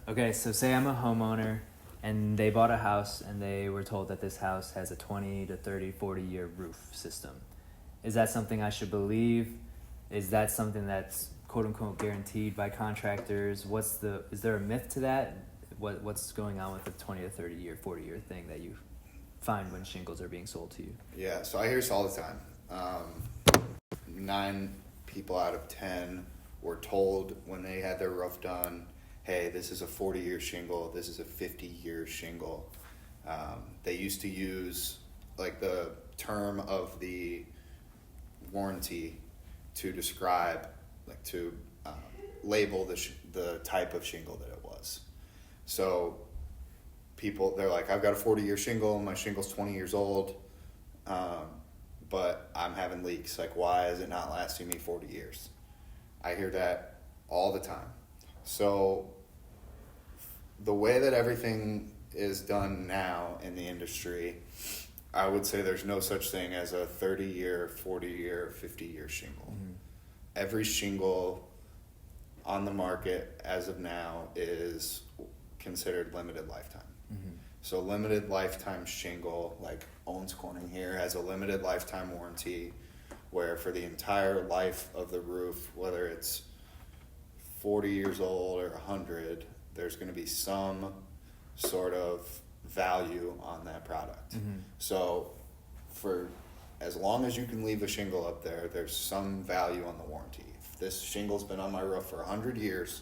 Okay, so say I'm a homeowner and they bought a house and they were told that this house has a 20 to 30, 40-year roof system. Is that something I should believe? Is that something that's quote unquote guaranteed by contractors? Is there a myth to that? What's going on with the 20 to 30 year, 40-year thing that you find when shingles are being sold to you? Yeah, so I hear this all the time. 9 people out of 10 were told when they had their roof done, hey, this is a 40-year shingle, this is a 50-year shingle. They used to use like the term of the warranty to describe, like to label the type of shingle that it was. So people, they're like, I've got a 40-year shingle, my shingle's 20 years old, but I'm having leaks. Like, why is it not lasting me 40 years? I hear that all the time. So the way that everything is done now in the industry, I would say there's no such thing as a 30-year, 40-year, 50-year shingle. Mm-hmm. Every shingle on the market as of now is considered limited lifetime. Mm-hmm. So limited lifetime shingle, like Owens Corning here, has a limited lifetime warranty where for the entire life of the roof, whether it's 40 years old or 100, there's going to be some sort of value on that product. Mm-hmm. So for as long as you can leave a shingle up there, there's some value on the warranty. If this shingle's been on my roof for 100 years,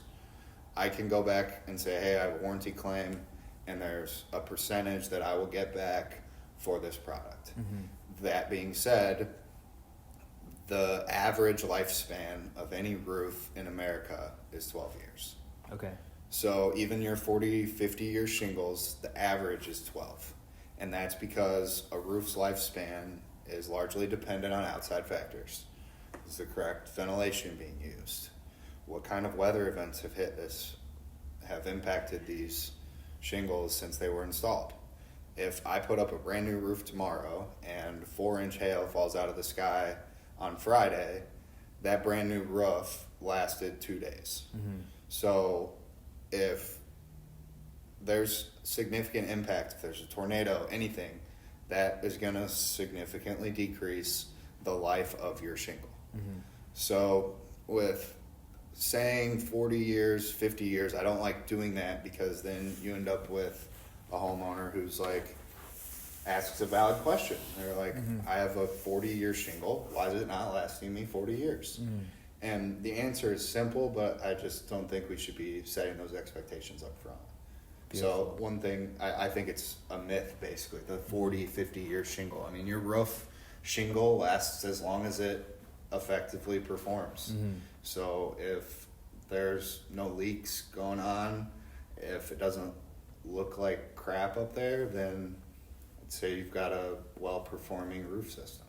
I can go back and say, hey, I have a warranty claim, and there's a percentage that I will get back for this product. Mm-hmm. That being said, the average lifespan of any roof in America is 12 years. Okay. So even your 40, 50-year shingles, the average is 12. And that's because a roof's lifespan is largely dependent on outside factors. Is the correct ventilation being used? What kind of weather events have impacted these shingles since they were installed? If I put up a brand new roof tomorrow and 4-inch hail falls out of the sky on Friday, that brand new roof lasted 2 days. Mm-hmm. So if there's significant impact, if there's a tornado, anything, that is going to significantly decrease the life of your shingle. Mm-hmm. So with saying 40 years, 50 years, I don't like doing that because then you end up with a homeowner who's like, asks a valid question. They're like, mm-hmm. I have a 40-year shingle. Why is it not lasting me 40 years? Mm-hmm. And the answer is simple, but I just don't think we should be setting those expectations up front. Beautiful. So one thing, I think it's a myth, basically, the 40, 50-year shingle. I mean, your roof shingle lasts as long as it effectively performs. Mm-hmm. So if there's no leaks going on, if it doesn't look like crap up there, then I'd say you've got a well-performing roof system.